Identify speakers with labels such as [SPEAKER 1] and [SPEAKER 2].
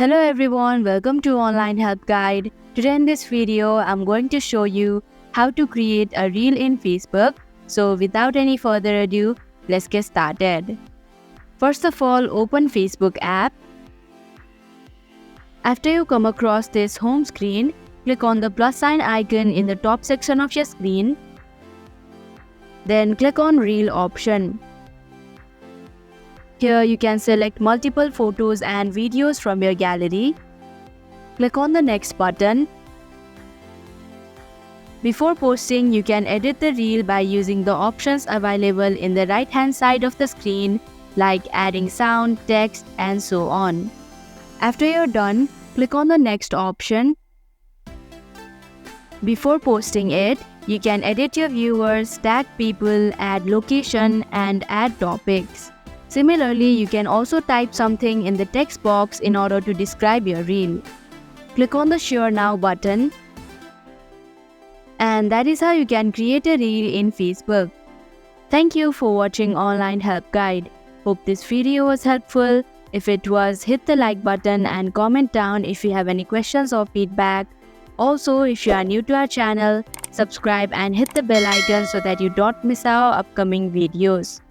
[SPEAKER 1] Hello everyone, welcome to Online Help Guide. Today in this video, I'm going to show you how to create a reel in Facebook. So without any further ado, let's get started. First of all, open Facebook app. After you come across this home screen, click on the plus sign icon in the top section of your screen. Then click on Reel option. Here you can select multiple photos and videos from your gallery. Click on the next button. Before posting, you can edit the reel by using the options available in the right hand side of the screen, like adding sound, text, and so on. After you're done, click on the next option. Before posting it, you can edit your viewers, tag people, add location, and add topics. Similarly, you can also type something in the text box in order to describe your reel. Click on the Share Now button. And that is how you can create a reel in Facebook. Thank you for watching Online Help Guide. Hope this video was helpful. If it was, hit the like button and comment down if you have any questions or feedback. Also, if you are new to our channel, subscribe and hit the bell icon so that you don't miss our upcoming videos.